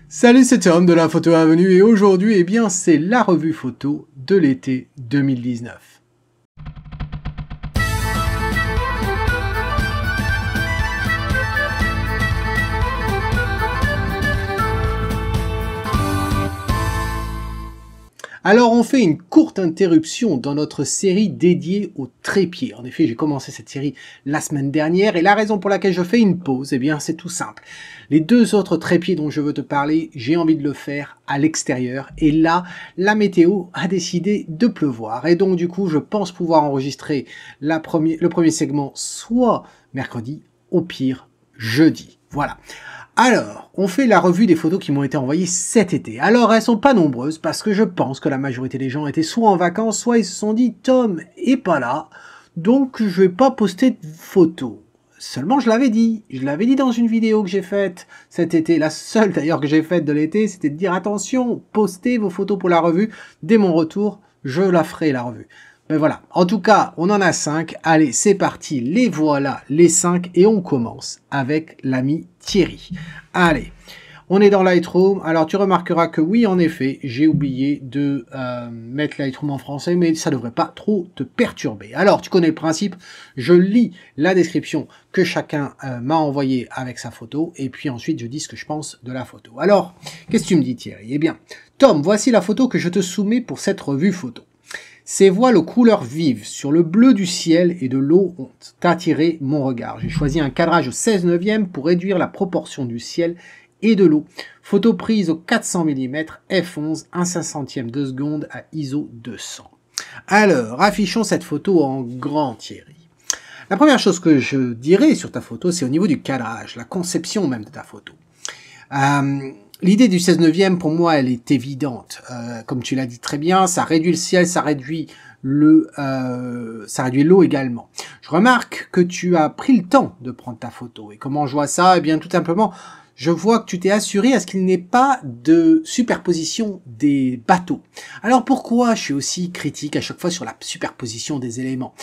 Salut, c'est Tom de la Photo Avenue et aujourd'hui, c'est la revue photo de l'été 2019. Alors on fait une courte interruption dans notre série dédiée au trépied. En effet, j'ai commencé cette série la semaine dernière et la raison pour laquelle je fais une pause, c'est tout simple. Les deux autres trépieds dont je veux te parler, j'ai envie de le faire à l'extérieur et là, la météo a décidé de pleuvoir et donc du coup, je pense pouvoir enregistrer le premier segment soit mercredi, au pire jeudi. Voilà. Alors, on fait la revue des photos qui m'ont été envoyées cet été. Alors, elles sont pas nombreuses parce que je pense que la majorité des gens étaient soit en vacances, soit ils se sont dit « Tom est pas là, donc je vais pas poster de photos ». Seulement, je l'avais dit dans une vidéo que j'ai faite cet été, la seule d'ailleurs que j'ai faite de l'été, c'était de dire « Attention, postez vos photos pour la revue, dès mon retour, je la ferai la revue ». Ben voilà, en tout cas, on en a 5. Allez, c'est parti, les voilà, les 5, et on commence avec l'ami Thierry. Allez, on est dans Lightroom. Alors, tu remarqueras que oui, en effet, j'ai oublié de mettre Lightroom en français, mais ça devrait pas trop te perturber. Alors, tu connais le principe, je lis la description que chacun m'a envoyée avec sa photo, et puis ensuite, je dis ce que je pense de la photo. Alors, qu'est-ce que tu me dis, Thierry? Eh bien, Tom, voici la photo que je te soumets pour cette revue photo. Ces voiles aux couleurs vives sur le bleu du ciel et de l'eau ont attiré mon regard. J'ai choisi un cadrage au 16/9 pour réduire la proportion du ciel et de l'eau. Photo prise au 400 mm f11, 1/500 de seconde à ISO 200. Alors, affichons cette photo en grand, Thierry. La première chose que je dirais sur ta photo, c'est au niveau du cadrage, la conception même de ta photo. L'idée du 16/9, pour moi, elle est évidente. Comme tu l'as dit très bien, ça réduit le ciel, ça réduit l'eau également. Je remarque que tu as pris le temps de prendre ta photo. Et comment je vois ça? Eh bien, tout simplement, je vois que tu t'es assuré à ce qu'il n'ait pas de superposition des bateaux. Alors pourquoi je suis aussi critique à chaque fois sur la superposition des éléments?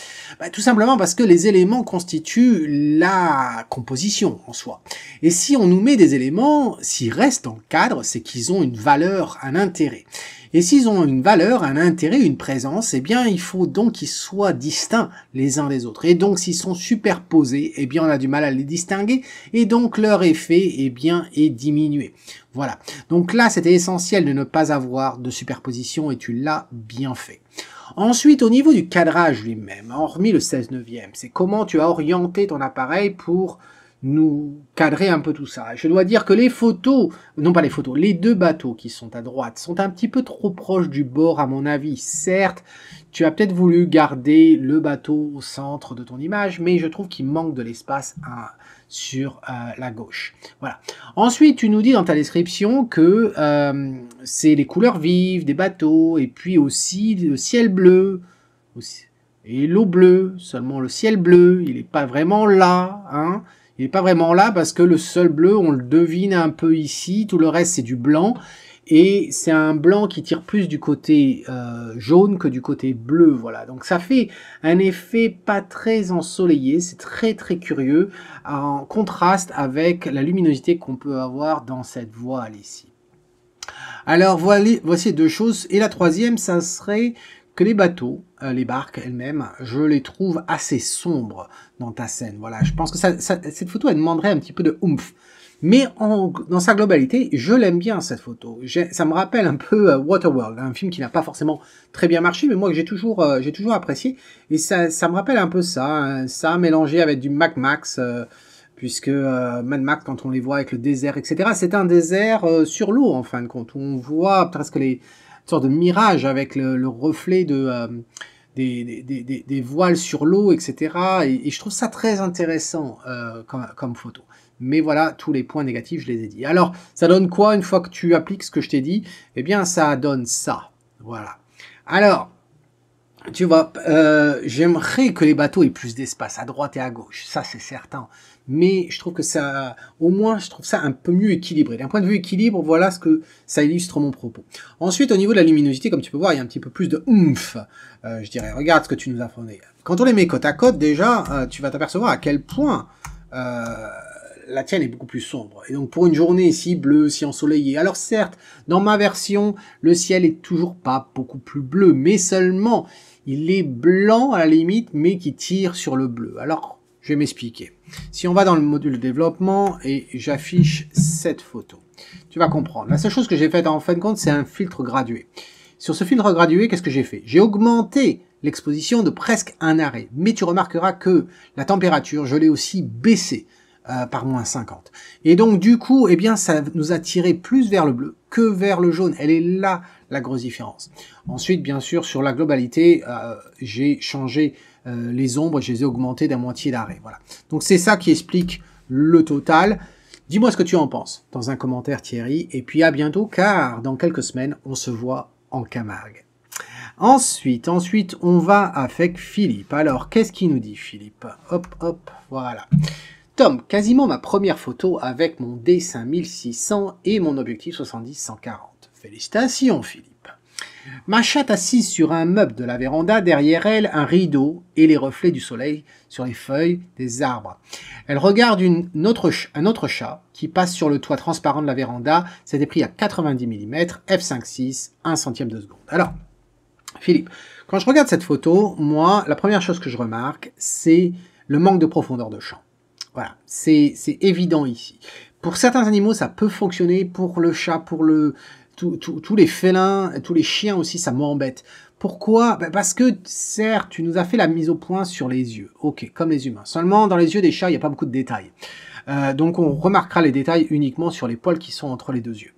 Tout simplement parce que les éléments constituent la composition en soi. Et si on nous met des éléments, s'ils restent dans le cadre, c'est qu'ils ont une valeur, un intérêt. Et s'ils ont une valeur, un intérêt, une présence, eh bien, il faut donc qu'ils soient distincts les uns des autres. Et donc, s'ils sont superposés, eh bien, on a du mal à les distinguer. Et donc, leur effet, eh bien, est diminué. Voilà. Donc là, c'était essentiel de ne pas avoir de superposition et tu l'as bien fait. Ensuite, au niveau du cadrage lui-même, hormis le 16/9, c'est comment tu as orienté ton appareil pour nous cadrer un peu tout ça. Je dois dire que les photos, non pas les photos, les deux bateaux qui sont à droite sont un petit peu trop proches du bord à mon avis. Certes, tu as peut-être voulu garder le bateau au centre de ton image, mais je trouve qu'il manque de l'espace sur la gauche. Voilà. Ensuite, tu nous dis dans ta description que c'est les couleurs vives des bateaux et puis aussi le ciel bleu et l'eau bleue. Seulement le ciel bleu, il n'est pas vraiment là, hein. Il n'est pas vraiment là parce que le seul bleu, on le devine un peu ici. Tout le reste, c'est du blanc. Et c'est un blanc qui tire plus du côté jaune que du côté bleu. Voilà. Donc ça fait un effet pas très ensoleillé. C'est très très curieux. En contraste avec la luminosité qu'on peut avoir dans cette voile ici. Alors voici deux choses. Et la troisième, ça serait que les bateaux, les barques elles-mêmes, je les trouve assez sombres dans ta scène. Voilà, je pense que cette photo, elle demanderait un petit peu de oomph. Mais dans sa globalité, je l'aime bien cette photo. Ça me rappelle un peu Waterworld, un film qui n'a pas forcément très bien marché, mais moi que j'ai toujours apprécié. Et ça me rappelle un peu ça, hein, ça mélangé avec du Mad Max, puisque Mad Max, quand on les voit avec le désert, etc., c'est un désert sur l'eau en fin de compte, où on voit presque une sorte de mirage avec le reflet des voiles sur l'eau, etc. Et je trouve ça très intéressant comme photo. Mais voilà, tous les points négatifs, je les ai dit. Alors, ça donne quoi une fois que tu appliques ce que je t'ai dit? Eh bien, ça donne ça. Voilà. Alors, tu vois, j'aimerais que les bateaux aient plus d'espace à droite et à gauche. Ça, c'est certain. Mais je trouve que ça, au moins, je trouve ça un peu mieux équilibré. D'un point de vue équilibre, voilà ce que ça illustre mon propos. Ensuite, au niveau de la luminosité, comme tu peux voir, il y a un petit peu plus de oomph. Je dirais, regarde ce que tu nous as fourni. Quand on les met côte à côte, déjà, tu vas t'apercevoir à quel point la tienne est beaucoup plus sombre. Et donc pour une journée si bleue, si ensoleillée, alors certes, dans ma version, le ciel est toujours pas beaucoup plus bleu, mais seulement il est blanc à la limite, mais qui tire sur le bleu. Alors, je vais m'expliquer. Si on va dans le module de développement et j'affiche cette photo, tu vas comprendre. La seule chose que j'ai faite en fin de compte, c'est un filtre gradué. Sur ce filtre gradué, qu'est-ce que j'ai fait? J'ai augmenté l'exposition de presque un arrêt. Mais tu remarqueras que la température, je l'ai aussi baissée par moins 50. Et donc, du coup, eh bien, ça nous a tiré plus vers le bleu que vers le jaune. Elle est là, la grosse différence. Ensuite, bien sûr, sur la globalité, j'ai changé les ombres, je les ai augmentées d'un moitié d'arrêt. Voilà. Donc, c'est ça qui explique le total. Dis-moi ce que tu en penses dans un commentaire, Thierry. Et puis, à bientôt, car dans quelques semaines, on se voit en Camargue. Ensuite, on va avec Philippe. Alors, qu'est-ce qu'il nous dit, Philippe? Hop, hop, voilà. Tom, quasiment ma première photo avec mon D5600 et mon objectif 70-140. Félicitations, Philippe. Ma chatte assise sur un meuble de la véranda, derrière elle, un rideau et les reflets du soleil sur les feuilles des arbres. Elle regarde un autre chat qui passe sur le toit transparent de la véranda. C'était pris à 90 mm, f5.6, 1 centième de seconde. Alors, Philippe, quand je regarde cette photo, moi, la première chose que je remarque, c'est le manque de profondeur de champ. Voilà, c'est évident ici. Pour certains animaux, ça peut fonctionner. Pour le chat, pour tous les félins, tous les chiens aussi, ça m'embête. Pourquoi? Parce que, certes, tu nous as fait la mise au point sur les yeux. Ok, comme les humains. Seulement, dans les yeux des chats, il n'y a pas beaucoup de détails. Donc, on remarquera les détails uniquement sur les poils qui sont entre les deux yeux.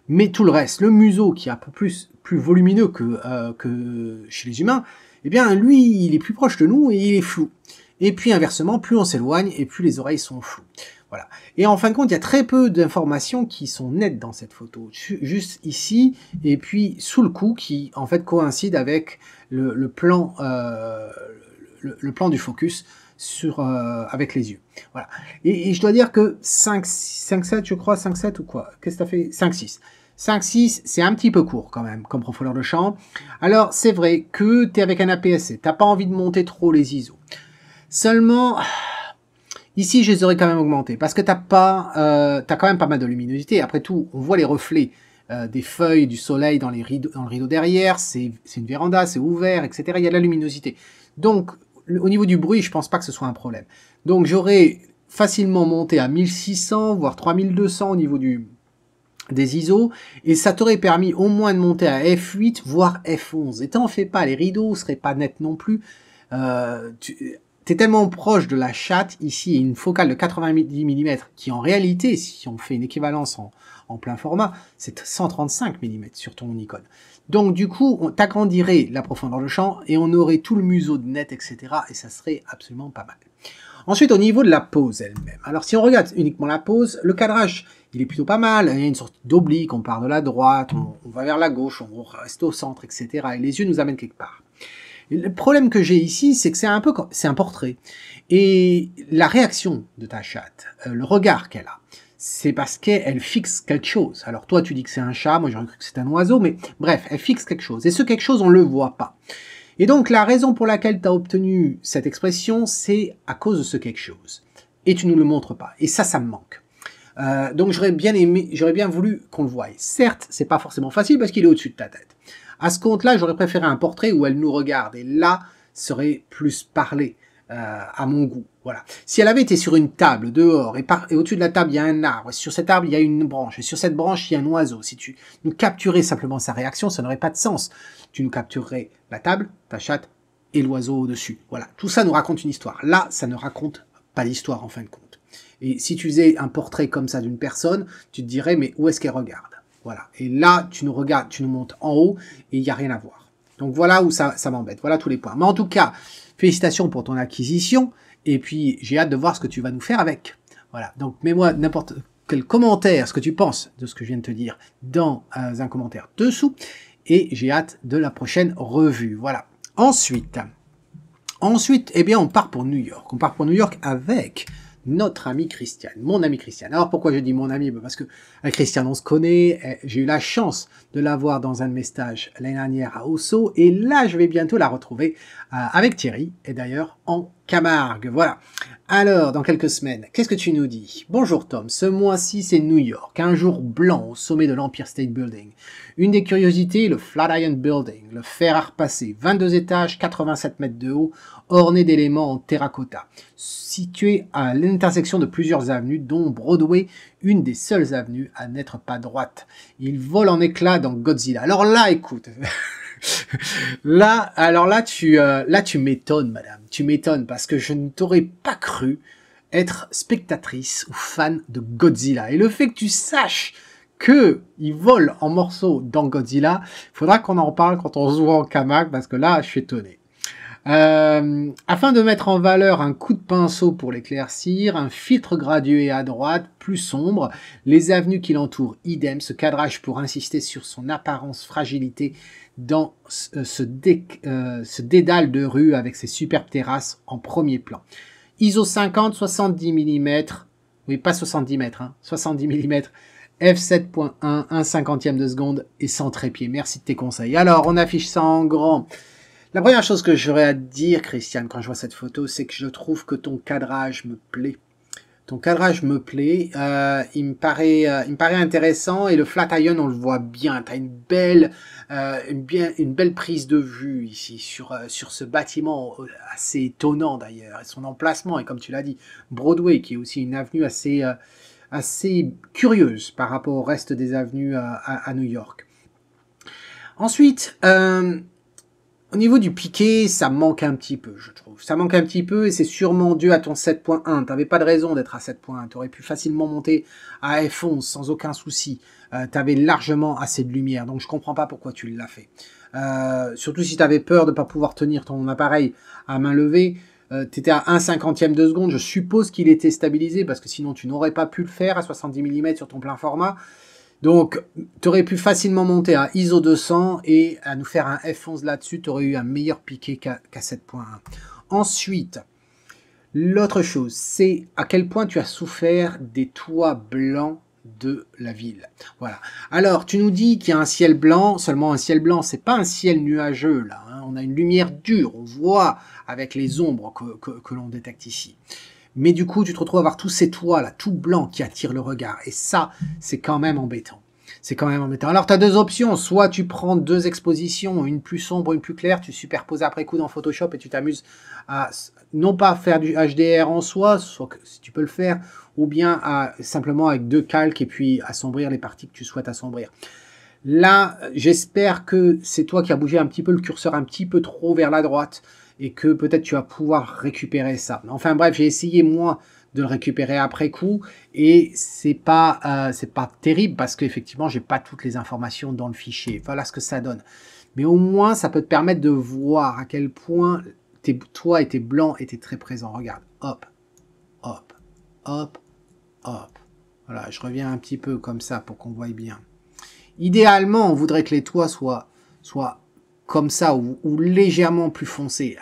Mais tout le reste, le museau, qui est un peu plus volumineux que chez les humains, eh bien, lui, il est plus proche de nous et il est flou. Et puis inversement, plus on s'éloigne et plus les oreilles sont floues. Voilà. Et en fin de compte, il y a très peu d'informations qui sont nettes dans cette photo. Juste ici, et puis sous le cou, qui en fait coïncide avec le plan du focus avec les yeux. Voilà. Et je dois dire que 5.7, je crois, 5.7 ou quoi? Qu'est-ce que t'as fait? 5.6. 5.6, c'est un petit peu court quand même, comme profondeur de champ. Alors, c'est vrai que tu es avec un APS-C, t'as pas envie de monter trop les ISO. Seulement, ici, je les aurais quand même augmentés, parce que t'as quand même pas mal de luminosité. Après tout, on voit les reflets des feuilles, du soleil dans le rideau derrière, c'est une véranda, c'est ouvert, etc. Il y a de la luminosité. Donc, au niveau du bruit, je pense pas que ce soit un problème. Donc, j'aurais facilement monté à 1600, voire 3200 au niveau des ISO, et ça t'aurait permis au moins de monter à f8, voire f11. Et t'en fais pas, les rideaux seraient pas nets non plus. T'es tellement proche de la chatte, ici, une focale de 90 mm, qui en réalité, si on fait une équivalence en plein format, c'est 135 mm sur ton Nikon. Donc du coup, on t'agrandirait la profondeur de champ, et on aurait tout le museau de net, etc. Et ça serait absolument pas mal. Ensuite, au niveau de la pose elle-même. Alors si on regarde uniquement la pose, le cadrage, il est plutôt pas mal. Il y a une sorte d'oblique, on part de la droite, on va vers la gauche, on reste au centre, etc. Et les yeux nous amènent quelque part. Le problème que j'ai ici, c'est que c'est un portrait. Et la réaction de ta chatte, le regard qu'elle a, c'est parce qu'elle fixe quelque chose. Alors toi, tu dis que c'est un chat, moi j'aurais cru que c'est un oiseau, mais bref, elle fixe quelque chose. Et ce quelque chose, on le voit pas. Et donc la raison pour laquelle tu as obtenu cette expression, c'est à cause de ce quelque chose. Et tu ne nous le montres pas. Et ça me manque. Donc j'aurais bien voulu qu'on le voie. Certes, c'est pas forcément facile parce qu'il est au-dessus de ta tête. À ce compte-là, j'aurais préféré un portrait où elle nous regarde. Et là, serait plus parlé à mon goût. Voilà. Si elle avait été sur une table dehors et au-dessus de la table, il y a un arbre. Et sur cette arbre, il y a une branche. Et sur cette branche, il y a un oiseau. Si tu nous capturais simplement sa réaction, ça n'aurait pas de sens. Tu nous capturerais la table, ta chatte et l'oiseau au-dessus. Voilà. Tout ça nous raconte une histoire. Là, ça ne raconte pas d'histoire en fin de compte. Et si tu faisais un portrait comme ça d'une personne, tu te dirais, mais où est-ce qu'elle regarde? Voilà. Et là, tu nous regardes, tu nous montes en haut et il n'y a rien à voir. Donc voilà où ça m'embête. Voilà tous les points. Mais en tout cas, félicitations pour ton acquisition. Et puis, j'ai hâte de voir ce que tu vas nous faire avec. Voilà. Donc, mets-moi n'importe quel commentaire, ce que tu penses de ce que je viens de te dire dans un commentaire dessous. Et j'ai hâte de la prochaine revue. Voilà. Ensuite, eh bien, on part pour New York. On part pour New York avec notre ami Christian, mon ami Christian. Alors pourquoi je dis mon ami? Parce que Christian, on se connaît, j'ai eu la chance de la voir dans un de mes stages l'année dernière à Osso, et là je vais bientôt la retrouver avec Thierry, et d'ailleurs en Camargue, voilà. Alors, dans quelques semaines, qu'est-ce que tu nous dis? Bonjour Tom, ce mois-ci c'est New York, un jour blanc au sommet de l'Empire State Building. Une des curiosités, le Flatiron Building, le fer à repasser, 22 étages, 87 mètres de haut, orné d'éléments en terracotta. Situé à l'intersection de plusieurs avenues, dont Broadway, une des seules avenues à n'être pas droite. Il vole en éclats dans Godzilla. Alors là, écoute... là, tu m'étonnes, madame. Tu m'étonnes parce que je ne t'aurais pas cru être spectatrice ou fan de Godzilla. Et le fait que tu saches que il vole en morceaux dans Godzilla, faudra qu'on en reparle quand on se voit en Camargue parce que là, je suis étonné. Afin de mettre en valeur un coup de pinceau pour l'éclaircir, un filtre gradué à droite, plus sombre, les avenues qui l'entourent, idem, ce cadrage pour insister sur son apparence fragilité dans ce dédale de rue avec ses superbes terrasses en premier plan. ISO 50, 70 mm, oui pas 70 mètres, hein, 70 mm, f7.1, 1/50 de seconde et sans trépied. Merci de tes conseils. Alors, on affiche ça en grand. La première chose que j'aurais à te dire, Christiane, quand je vois cette photo, c'est que je trouve que ton cadrage me plaît. Ton cadrage me plaît, il me paraît intéressant et le Flatiron, on le voit bien. Tu as une belle prise de vue ici sur ce bâtiment assez étonnant d'ailleurs. Et son emplacement, et comme tu l'as dit, Broadway, qui est aussi une avenue assez curieuse par rapport au reste des avenues à New York. Ensuite, au niveau du piqué, ça manque un petit peu, je trouve. Ça manque un petit peu et c'est sûrement dû à ton 7.1. Tu n'avais pas de raison d'être à 7.1. Tu aurais pu facilement monter à F11 sans aucun souci. Tu avais largement assez de lumière, donc je comprends pas pourquoi tu l'as fait. Surtout si tu avais peur de ne pas pouvoir tenir ton appareil à main levée. Tu étais à 1/50 de seconde. Je suppose qu'il était stabilisé parce que sinon tu n'aurais pas pu le faire à 70 mm sur ton plein format. Donc, tu aurais pu facilement monter à ISO 200 et à nous faire un F11 là-dessus, tu aurais eu un meilleur piqué qu'à 7.1. Ensuite, l'autre chose, c'est à quel point tu as souffert des toits blancs de la ville. Voilà. Alors, tu nous dis qu'il y a un ciel blanc, seulement un ciel blanc, c'est pas un ciel nuageux là. Hein. On a une lumière dure, on voit avec les ombres que l'on détecte ici. Mais du coup, tu te retrouves à avoir tous ces toits là, tout blancs qui attirent le regard. Et ça, c'est quand même embêtant. C'est quand même embêtant. Alors, tu as deux options. Soit tu prends deux expositions, une plus sombre, une plus claire, tu superposes après coup dans Photoshop et tu t'amuses à non pas faire du HDR en soi, soit que, si tu peux le faire, ou bien à simplement avec deux calques et puis assombrir les parties que tu souhaites assombrir. Là, j'espère que c'est toi qui as bougé un petit peu le curseur un petit peu trop vers la droite et que peut-être tu vas pouvoir récupérer ça. Enfin bref, j'ai essayé moi de le récupérer après coup et c'est pas terrible parce qu'effectivement j'ai pas toutes les informations dans le fichier. Voilà ce que ça donne. Mais au moins ça peut te permettre de voir à quel point toi et tes blancs étaient très présents. Regarde, hop, hop, hop, hop. Voilà, je reviens un petit peu comme ça pour qu'on voie bien. Idéalement, on voudrait que les toits soient comme ça, ou légèrement plus foncé,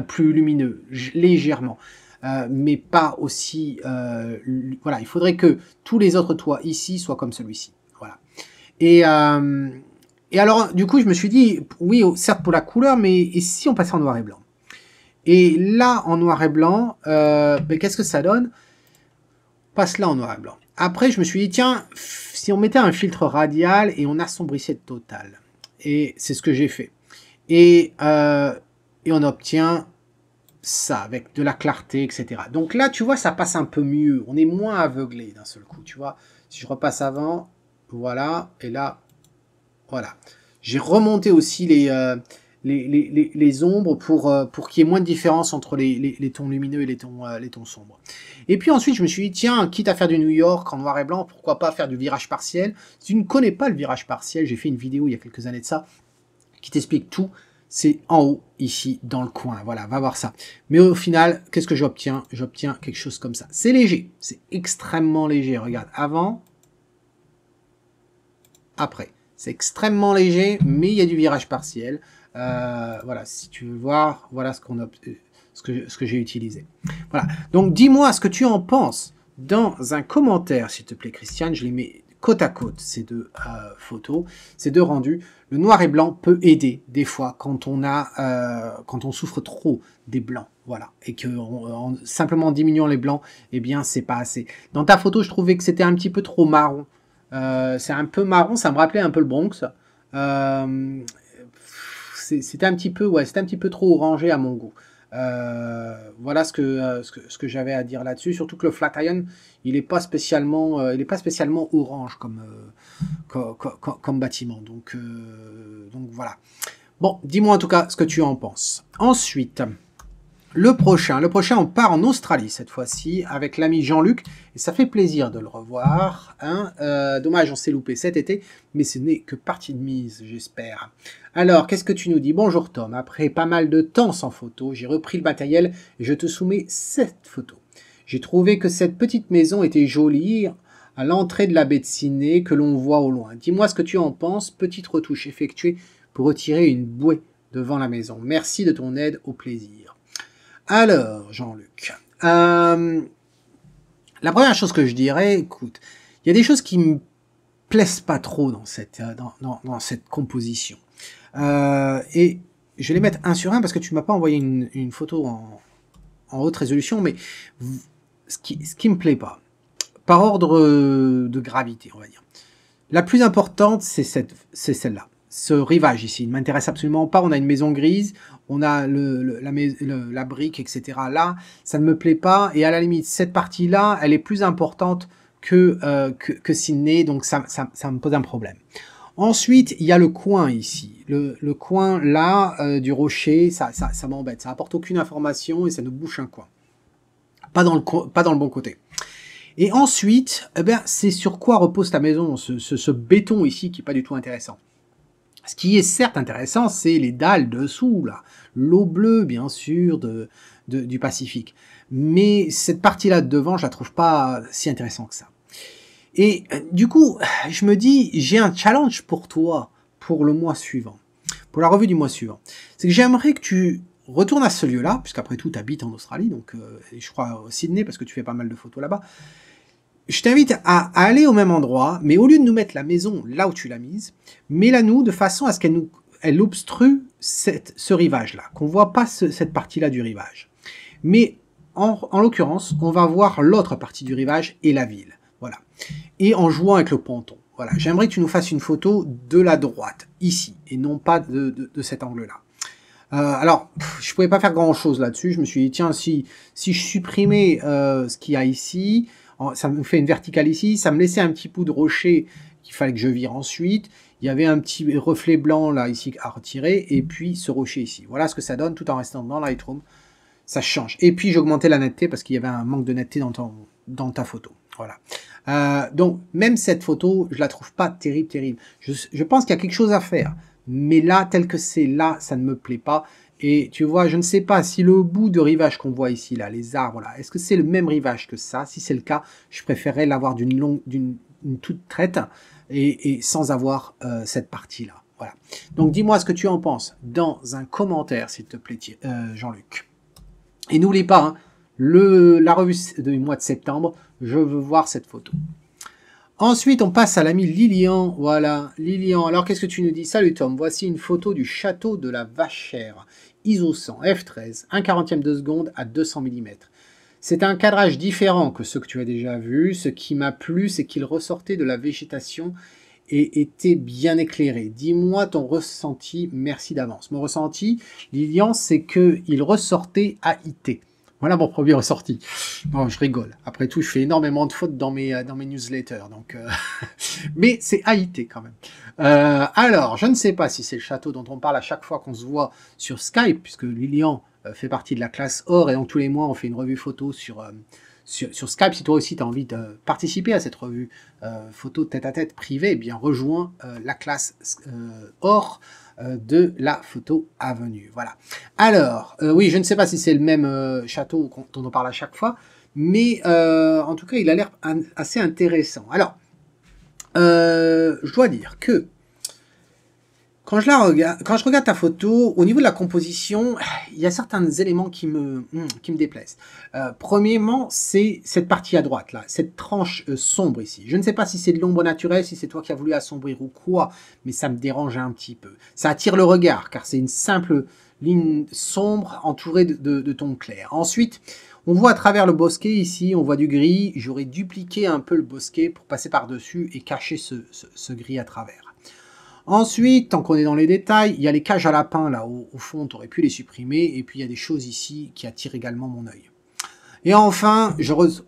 plus lumineux, légèrement, mais pas aussi... voilà, il faudrait que tous les autres toits ici soient comme celui-ci. Voilà. Et alors, du coup, je me suis dit, oui, certes pour la couleur, mais et si on passait en noir et blanc? Et là, en noir et blanc, qu'est-ce que ça donne? Passe là en noir et blanc. Après, je me suis dit, tiens, si on mettait un filtre radial et on assombrissait total. Et c'est ce que j'ai fait. Et on obtient ça avec de la clarté, etc. Donc là, tu vois, ça passe un peu mieux. On est moins aveuglé d'un seul coup, tu vois. Si je repasse avant, voilà. Et là, voilà. J'ai remonté aussi les ombres pour qu'il y ait moins de différence entre les tons lumineux et les tons sombres. Et puis ensuite, je me suis dit, tiens, quitte à faire du New York en noir et blanc, pourquoi pas faire du virage partiel? Si tu ne connais pas le virage partiel, j'ai fait une vidéo il y a quelques années de ça, qui t'explique tout. C'est en haut, ici, dans le coin. Voilà, va voir ça. Mais au final, qu'est-ce que j'obtiens? J'obtiens quelque chose comme ça. C'est léger, c'est extrêmement léger. Regarde, avant, après. C'est extrêmement léger, mais il y a du virage partiel. Voilà, si tu veux voir, voilà ce que j'ai utilisé. Voilà. Donc, dis-moi ce que tu en penses dans un commentaire, s'il te plaît, Christiane. Je les mets côte à côte, ces deux photos, ces deux rendus. Le noir et blanc peut aider des fois quand on souffre trop des blancs, voilà, et que simplement en diminuant les blancs, eh bien c'est pas assez. Dans ta photo, je trouvais que c'était un petit peu trop marron. C'est un peu marron, ça me rappelait un peu le Bronx. C'était un petit peu, ouais, c'était un petit peu trop orangé à mon goût. Voilà ce que j'avais à dire là-dessus. Surtout que le Flatiron, il n'est pas spécialement orange comme bâtiment. Donc voilà. Bon, dis-moi en tout cas ce que tu en penses. Ensuite, le prochain, on part en Australie cette fois-ci avec l'ami Jean-Luc. Et ça fait plaisir de le revoir. Hein. Dommage, on s'est loupé cet été, mais ce n'est que partie de mise, j'espère. Alors, qu'est-ce que tu nous dis? Bonjour Tom, après pas mal de temps sans photo, j'ai repris le matériel et je te soumets cette photo. J'ai trouvé que cette petite maison était jolie à l'entrée de la baie de Sydney que l'on voit au loin. Dis-moi ce que tu en penses. Petite retouche effectuée pour retirer une bouée devant la maison. Merci de ton aide, au plaisir. Alors, Jean-Luc, la première chose que je dirais, écoute, il y a des choses qui me plaisent pas trop dans cette composition. Et je vais les mettre un sur un parce que tu m'as pas envoyé une photo en haute résolution, mais ce qui me plaît pas, par ordre de gravité, on va dire. La plus importante, c'est celle-là. Ce rivage ici, il ne m'intéresse absolument pas. On a une maison grise, on a la brique, etc. Là, ça ne me plaît pas. Et à la limite, cette partie-là, elle est plus importante que Sydney, donc ça me pose un problème. Ensuite, il y a le coin ici. Le coin là du rocher, ça m'embête. Ça apporte aucune information et ça nous bouche un coin. Pas dans le bon côté. Et ensuite, eh bien, c'est sur quoi repose ta maison, ce béton ici qui n'est pas du tout intéressant. Ce qui est certes intéressant, c'est les dalles dessous, là, l'eau bleue, bien sûr, du Pacifique. Mais cette partie-là de devant, je la trouve pas si intéressante que ça. Et du coup, je me dis, j'ai un challenge pour toi, pour le mois suivant, pour la revue du mois suivant. C'est que j'aimerais que tu retournes à ce lieu-là, puisqu'après tout, tu habites en Australie, donc je crois au Sydney, parce que tu fais pas mal de photos là-bas. Je t'invite à aller au même endroit, mais au lieu de nous mettre la maison là où tu l'as mise, mets-la nous de façon à ce qu'elle obstrue ce rivage-là, qu'on ne voit pas cette partie-là du rivage. Mais en l'occurrence, on va voir l'autre partie du rivage et la ville. Voilà. Et en jouant avec le ponton. Voilà. J'aimerais que tu nous fasses une photo de la droite, ici, et non pas de cet angle-là. Alors, je pouvais pas faire grand-chose là-dessus. Je me suis dit, tiens, si je supprimais ce qu'il y a ici, ça me fait une verticale ici, ça me laissait un petit bout de rocher qu'il fallait que je vire ensuite. Il y avait un petit reflet blanc là ici à retirer, et puis ce rocher ici. Voilà ce que ça donne tout en restant dans Lightroom. Ça change. Et puis j'augmentais la netteté parce qu'il y avait un manque de netteté dans ta photo. Voilà. Donc même cette photo, je la trouve pas terrible. Je pense qu'il y a quelque chose à faire. Mais là, tel que c'est là, ça ne me plaît pas. Et tu vois, je ne sais pas si le bout de rivage qu'on voit ici, là, les arbres, là, est-ce que c'est le même rivage que ça? Si c'est le cas, je préférerais l'avoir d'une toute traite et sans avoir cette partie-là. Voilà. Donc, dis-moi ce que tu en penses dans un commentaire, s'il te plaît, Jean-Luc. Et n'oublie pas, hein, la revue du mois de septembre, je veux voir cette photo. Ensuite, on passe à l'ami Lilian. Voilà, Lilian. Alors, qu'est-ce que tu nous dis? Salut Tom, voici une photo du château de la Vachère. ISO 100, f13, 1/40e de seconde à 200 mm. C'est un cadrage différent que ceux que tu as déjà vus. Ce qui m'a plu, c'est qu'il ressortait de la végétation et était bien éclairé. Dis-moi ton ressenti, merci d'avance. Mon ressenti, Lilian, c'est qu'il ressortait AIT. Voilà mon premier ressorti. Non, je rigole. Après tout, je fais énormément de fautes dans mes newsletters. Donc, mais c'est AIT quand même. Alors, je ne sais pas si c'est le château dont on parle à chaque fois qu'on se voit sur Skype, puisque Lilian fait partie de la classe Or, et donc tous les mois, on fait une revue photo sur Skype. Si toi aussi, tu as envie de participer à cette revue photo tête-à-tête privée, eh bien, rejoins la classe Or de la photo à venue. Voilà. Alors, oui, je ne sais pas si c'est le même château dont on parle à chaque fois, mais en tout cas, il a l'air assez intéressant. Alors, je dois dire que quand je regarde ta photo, au niveau de la composition, il y a certains éléments qui me déplaisent. Premièrement, c'est cette partie à droite, là, cette tranche sombre ici. Je ne sais pas si c'est de l'ombre naturelle, si c'est toi qui as voulu assombrir ou quoi, mais ça me dérange un petit peu. Ça attire le regard, car c'est une simple ligne sombre entourée de tons clairs. Ensuite, on voit à travers le bosquet ici, on voit du gris. J'aurais dupliqué un peu le bosquet pour passer par-dessus et cacher ce gris à travers. Ensuite, tant qu'on est dans les détails, il y a les cages à lapins là au fond, tu aurais pu les supprimer. Et puis il y a des choses ici qui attirent également mon œil. Et enfin,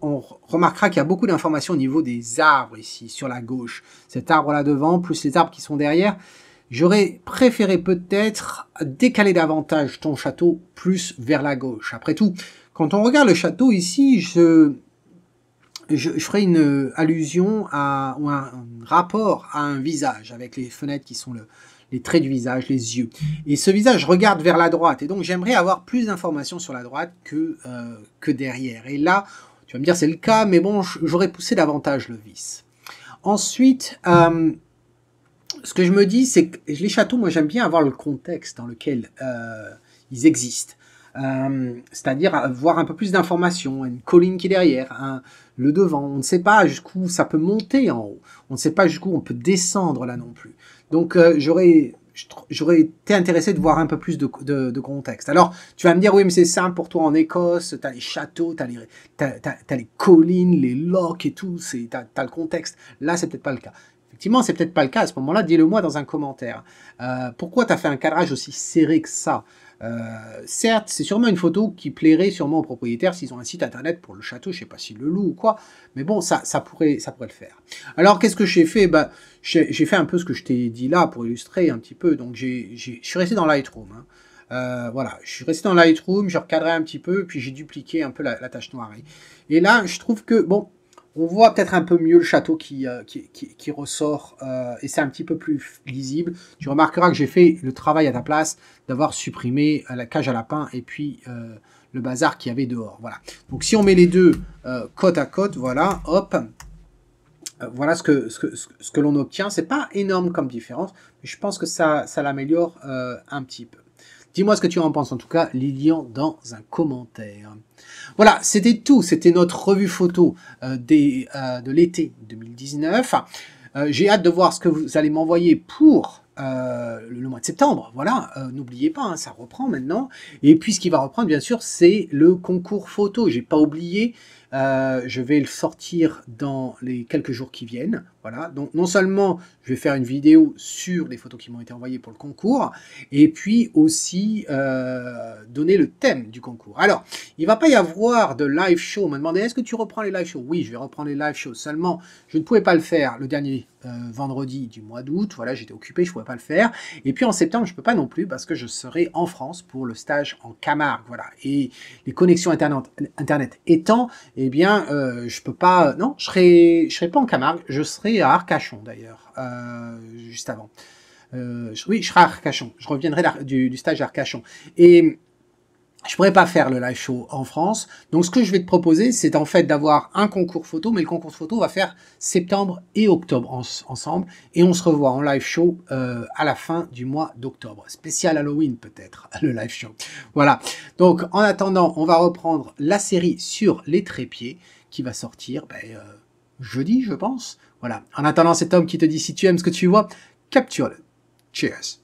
on remarquera qu'il y a beaucoup d'informations au niveau des arbres ici, sur la gauche. Cet arbre là devant, plus les arbres qui sont derrière. J'aurais préféré peut-être décaler davantage ton château plus vers la gauche. Après tout, quand on regarde le château ici, je ferai une allusion ou un rapport à un visage, avec les fenêtres qui sont les traits du visage, les yeux. Et ce visage regarde vers la droite, et donc j'aimerais avoir plus d'informations sur la droite que derrière. Et là, tu vas me dire c'est le cas, mais bon, j'aurais poussé davantage le vice. Ensuite, ce que je me dis, c'est que les châteaux, moi j'aime bien avoir le contexte dans lequel ils existent. C'est-à-dire avoir un peu plus d'informations, une colline qui est derrière, le devant, on ne sait pas jusqu'où ça peut monter en haut, on ne sait pas jusqu'où on peut descendre là non plus. Donc j'aurais été intéressé de voir un peu plus de contexte. Alors tu vas me dire oui mais c'est simple pour toi en Écosse, tu as les châteaux, tu as les collines, les lochs et tout, tu as le contexte. Là c'est peut-être pas le cas. Effectivement, c'est peut-être pas le cas à ce moment-là, dis-le moi dans un commentaire. Pourquoi tu as fait un cadrage aussi serré que ça? Certes, c'est sûrement une photo qui plairait sûrement aux propriétaires s'ils ont un site internet pour le château, je sais pas s'ils le louent ou quoi, mais bon, ça pourrait le faire. Alors, qu'est-ce que j'ai fait? J'ai fait un peu ce que je t'ai dit là pour illustrer un petit peu, donc je suis resté dans Lightroom. Voilà, je suis resté dans Lightroom, j'ai recadré un petit peu, puis j'ai dupliqué un peu la tache noire. Et là, je trouve que, bon, on voit peut-être un peu mieux le château qui ressort et c'est un petit peu plus lisible. Tu remarqueras que j'ai fait le travail à ta place d'avoir supprimé la cage à lapin et puis le bazar qu'il y avait dehors. Voilà. Donc si on met les deux côte à côte, voilà, hop, voilà ce que l'on obtient. C'est pas énorme comme différence, mais je pense que ça l'améliore un petit peu. Dis-moi ce que tu en penses, en tout cas, Lilian, dans un commentaire. Voilà, c'était tout. C'était notre revue photo de l'été 2019. J'ai hâte de voir ce que vous allez m'envoyer pour le mois de septembre. Voilà, n'oubliez pas, hein, ça reprend maintenant. Et puis, ce qui va reprendre, bien sûr, c'est le concours photo. J'ai pas oublié. Je vais le sortir dans les quelques jours qui viennent. Voilà, donc non seulement je vais faire une vidéo sur les photos qui m'ont été envoyées pour le concours, et puis aussi donner le thème du concours. Alors, il ne va pas y avoir de live show. On m'a demandé, est-ce que tu reprends les live shows? Oui, je vais reprendre les live shows. Seulement, je ne pouvais pas le faire le dernier vendredi du mois d'août. Voilà, j'étais occupé, je ne pouvais pas le faire. Et puis en septembre, je ne peux pas non plus parce que je serai en France pour le stage en Camargue. Voilà, et les connexions Internet étant, eh bien, je peux pas. Non, je serai pas en Camargue. Je serai à Arcachon d'ailleurs, juste avant. Oui, je serai à Arcachon. Je reviendrai du stage à Arcachon. Et je pourrais pas faire le live show en France. Donc, ce que je vais te proposer, c'est en fait d'avoir un concours photo, mais le concours photo va faire septembre et octobre ensemble. Et on se revoit en live show à la fin du mois d'octobre. Spécial Halloween peut-être, le live show. Voilà. Donc, en attendant, on va reprendre la série sur les trépieds qui va sortir jeudi, je pense. Voilà. En attendant, cet homme qui te dit si tu aimes ce que tu vois, capture-le. Cheers.